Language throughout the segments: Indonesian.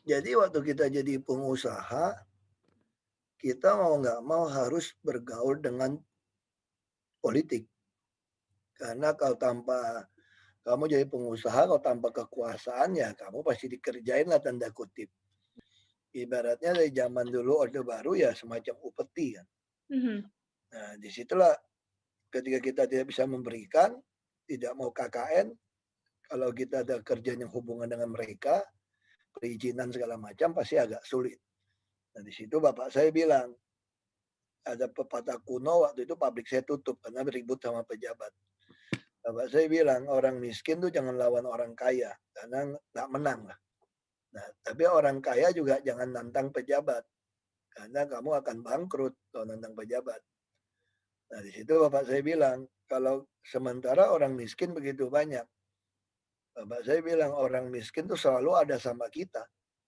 Jadi waktu kita jadi pengusaha, kita mau nggak mau harus bergaul dengan politik. Karena kalau tanpa kamu jadi pengusaha, kalau tanpa kekuasaan ya kamu pasti dikerjain lah tanda kutip. Ibaratnya dari zaman dulu Orde Baru ya semacam upeti kan. Mhm. Nah disitulah ketika kita tidak bisa memberikan, tidak mau KKN, kalau kita ada kerjaan yang hubungan dengan mereka, perizinan segala macam pasti agak sulit. Nah di situ bapak saya bilang, ada pepatah kuno waktu itu pabrik saya tutup karena ribut sama pejabat. Bapak saya bilang orang miskin tuh jangan lawan orang kaya karena nggak menang lah. Nah, tapi orang kaya juga jangan nantang pejabat karena kamu akan bangkrut kalau nantang pejabat. Nah, di situ bapak saya bilang kalau sementara orang miskin begitu banyak, bapak saya bilang orang miskin tuh selalu ada sama kita.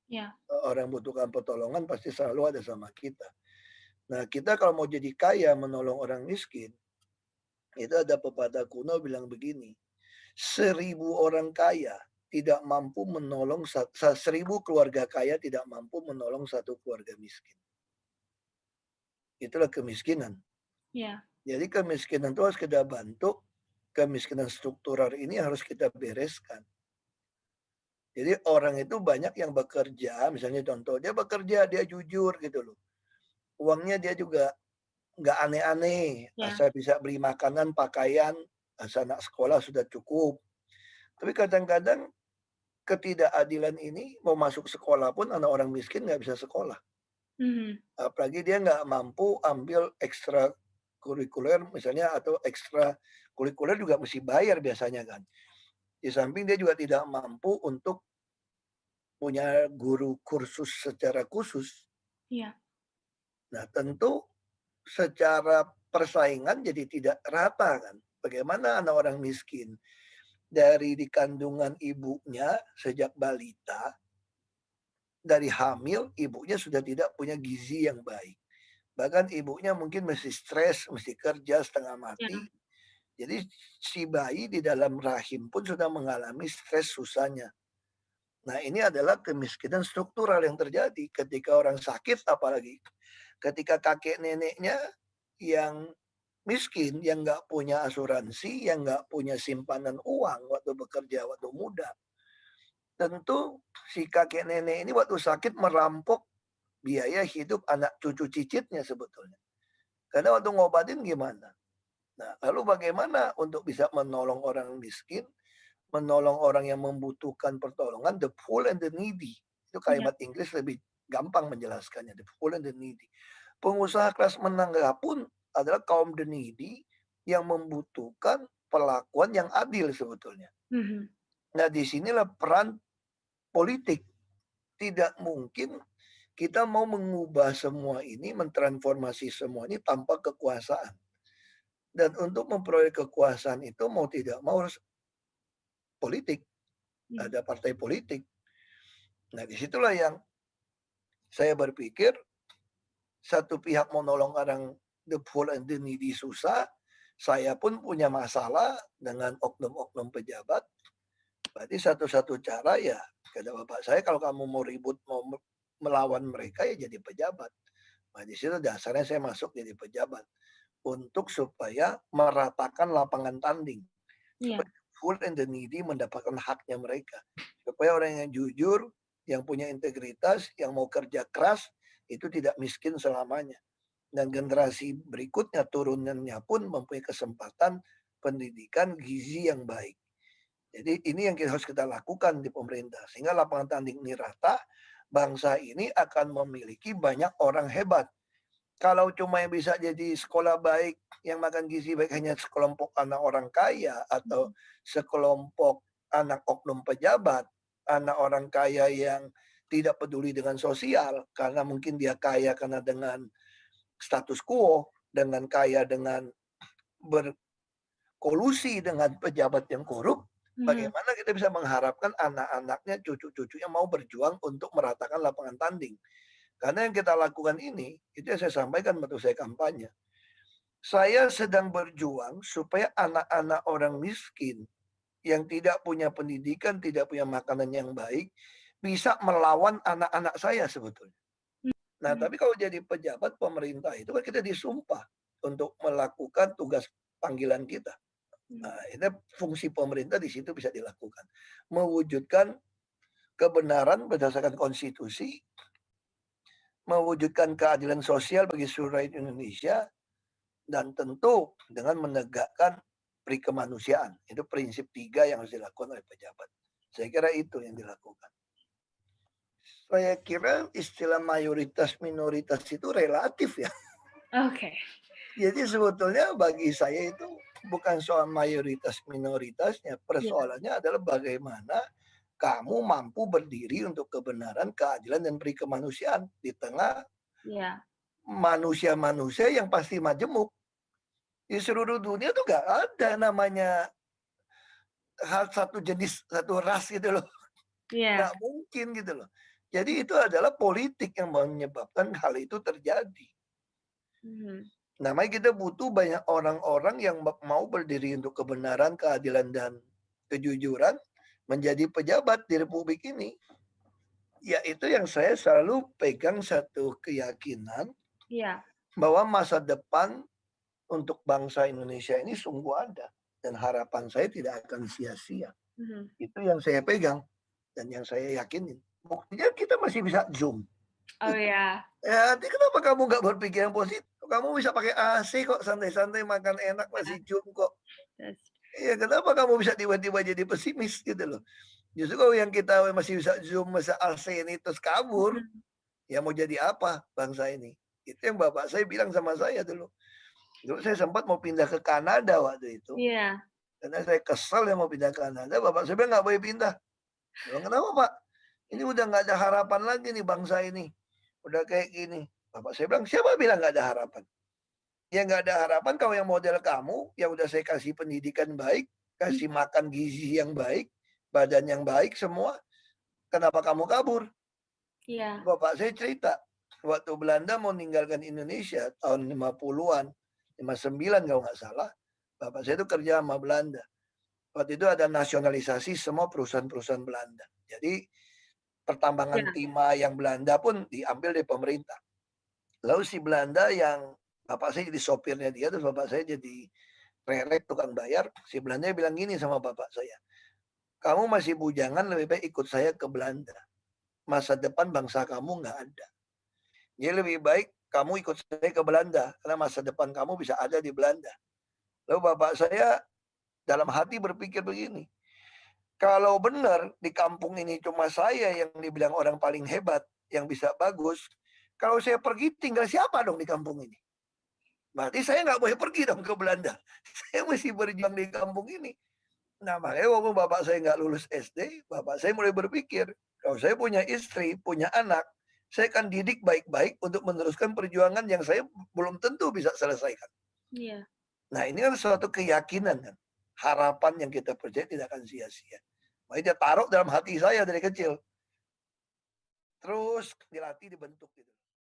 Iya. Orang butuhkan pertolongan pasti selalu ada sama kita. Nah, kita kalau mau jadi kaya menolong orang miskin, itu ada pepatah kuno bilang begini, 1.000 orang kaya tidak mampu menolong 1.000 keluarga kaya tidak mampu menolong satu keluarga miskin. Itulah kemiskinan. Iya. Jadi kemiskinan itu harus kita bantu, kemiskinan struktural ini harus kita bereskan. Jadi orang itu banyak yang bekerja, misalnya contoh dia bekerja, dia jujur gitu loh. Uangnya dia juga nggak aneh-aneh, Iya. asal bisa beli makanan, pakaian, asal anak sekolah sudah cukup. Tapi kadang-kadang ketidakadilan ini mau masuk sekolah pun anak orang miskin nggak bisa sekolah. Mhm. Apalagi dia nggak mampu ambil ekstra kurikuler misalnya atau ekstra kurikuler juga mesti bayar biasanya kan. Di samping dia juga tidak mampu untuk punya guru kursus secara khusus. Iya. Nah tentu secara persaingan jadi tidak rata kan. Bagaimana anak orang miskin dari di kandungan ibunya sejak balita, dari hamil ibunya sudah tidak punya gizi yang baik. Bahkan ibunya mungkin mesti stres, mesti kerja setengah mati. Iya. Jadi si bayi di dalam rahim pun sudah mengalami stres susahnya. Nah ini adalah kemiskinan struktural yang terjadi ketika orang sakit apalagi. Ketika kakek neneknya yang miskin, yang nggak punya asuransi, yang nggak punya simpanan uang waktu bekerja, waktu muda. Tentu si kakek nenek ini waktu sakit merampok biaya hidup anak cucu cicitnya sebetulnya. Karena waktu ngobatin gimana? Nah, lalu bagaimana untuk bisa menolong orang miskin, menolong orang yang membutuhkan pertolongan, the poor and the needy. Itu Iya. kalimat Inggris lebih gampang menjelaskannya, the poor and the needy. Pengusaha kelas menengah pun adalah kaum the needy yang membutuhkan perlakuan yang adil sebetulnya. Mhm. Nah, disinilah peran politik. Tidak mungkin kita mau mengubah semua ini, mentransformasi semua ini tanpa kekuasaan. Dan untuk memperoleh kekuasaan itu mau tidak mau harus politik, Mmm. ada partai politik. Nah, disitulah yang saya berpikir satu pihak mau nolong orang the poor and the needy susah, saya pun punya masalah dengan oknum-oknum pejabat. Berarti satu-satu cara ya kata bapak saya kalau kamu mau ribut mau melawan mereka ya jadi pejabat. Nah, di situ dasarnya saya masuk jadi pejabat untuk supaya meratakan lapangan tanding. Iya. Supaya full and the needy mendapatkan haknya mereka. Supaya orang yang jujur, yang punya integritas, yang mau kerja keras, itu tidak miskin selamanya. Dan generasi berikutnya, turunannya pun mempunyai kesempatan pendidikan gizi yang baik. Jadi ini yang harus kita lakukan di pemerintah. Sehingga lapangan tanding ini rata, bangsa ini akan memiliki banyak orang hebat. Kalau cuma yang bisa jadi sekolah baik, yang makan gizi baik hanya sekelompok anak orang kaya atau Mhm. sekelompok anak oknum pejabat, anak orang kaya yang tidak peduli dengan sosial karena mungkin dia kaya karena dengan status quo, dengan kaya dengan berkolusi dengan pejabat yang korup, Mhm. bagaimana kita bisa mengharapkan anak-anaknya, cucu-cucunya mau berjuang untuk meratakan lapangan tanding. Karena yang kita lakukan ini, itu yang saya sampaikan waktu saya kampanye. Saya sedang berjuang supaya anak-anak orang miskin yang tidak punya pendidikan, tidak punya makanan yang baik, bisa melawan anak-anak saya sebetulnya. Nah, Mhm. tapi kalau jadi pejabat pemerintah itu kan kita disumpah untuk melakukan tugas panggilan kita. Mhm. Nah, itu fungsi pemerintah di situ bisa dilakukan. Mewujudkan kebenaran berdasarkan konstitusi, mewujudkan keadilan sosial bagi seluruh rakyat Indonesia, dan tentu dengan menegakkan pri kemanusiaan. Itu prinsip 3 yang harus dilakukan oleh pejabat. Saya kira itu yang dilakukan. Saya kira istilah mayoritas minoritas itu relatif ya. Oke. Jadi sebetulnya bagi saya itu bukan soal mayoritas minoritasnya, Iya. persoalannya adalah bagaimana kamu mampu berdiri untuk kebenaran, keadilan, dan pri kemanusiaan di tengah Iya. manusia-manusia yang pasti majemuk. Di seluruh dunia tuh gak ada namanya hal satu jenis, satu ras gitu loh. Iya. Nggak mungkin gitu loh. Jadi itu adalah politik yang menyebabkan hal itu terjadi. Mhm. Namanya kita butuh banyak orang-orang yang mau berdiri untuk kebenaran, keadilan, dan kejujuran menjadi pejabat di republik ini. Ya itu yang saya selalu pegang satu keyakinan Iya. bahwa masa depan untuk bangsa Indonesia ini sungguh ada dan harapan saya tidak akan sia-sia. Mhm. Itu yang saya pegang dan yang saya yakinin. Buktinya kita masih bisa Zoom. Oh, ya. Ya, nanti kenapa kamu nggak berpikir yang positif? Kamu bisa pakai AC kok, santai-santai, makan enak, Iya. masih Zoom kok. That's Iya, kenapa kamu bisa tiba-tiba jadi pesimis gitu loh. Justru kalau yang kita masih bisa Zoom, bisa AC ini terus kabur, mhm. ya mau jadi apa bangsa ini? Itu yang bapak saya bilang sama saya dulu. Dulu saya sempat mau pindah ke Kanada waktu itu. Iya. Karena saya kesel ya mau pindah ke Kanada, bapak saya bilang nggak boleh pindah. Saya bilang, kenapa pak? Ini udah nggak ada harapan lagi nih bangsa ini. Udah kayak gini. Bapak saya bilang, siapa bilang nggak ada harapan? Ya nggak ada harapan kalau yang model kamu, yang udah saya kasih pendidikan baik, Mhm. kasih makan gizi yang baik, badan yang baik semua, kenapa kamu kabur? Iya. Bapak saya cerita, waktu Belanda mau meninggalkan Indonesia tahun 50-an, 59 kalau nggak salah, bapak saya itu kerja sama Belanda. Waktu itu ada nasionalisasi semua perusahaan-perusahaan Belanda. Jadi pertambangan Iya. timah yang Belanda pun diambil dari pemerintah. Lalu si Belanda yang bapak saya jadi sopirnya dia, terus bapak saya jadi rerek tukang bayar. Si Belanda bilang gini sama bapak saya, kamu masih bujangan, lebih baik ikut saya ke Belanda. Masa depan bangsa kamu nggak ada. Jadi lebih baik kamu ikut saya ke Belanda, karena masa depan kamu bisa ada di Belanda. Lalu bapak saya dalam hati berpikir begini, kalau benar di kampung ini cuma saya yang dibilang orang paling hebat, yang bisa bagus, kalau saya pergi tinggal siapa dong di kampung ini? Berarti saya nggak boleh pergi dong ke Belanda. Saya mesti berjuang di kampung ini. Nah, makanya waktu bapak saya nggak lulus SD, bapak saya mulai berpikir, kalau saya punya istri, punya anak, saya akan didik baik-baik untuk meneruskan perjuangan yang saya belum tentu bisa selesaikan. Iya. Nah, ini kan suatu keyakinan kan. Harapan yang kita percaya tidak akan sia-sia. Makanya dia taruh dalam hati saya dari kecil. Terus dilatih, dibentuk gitu.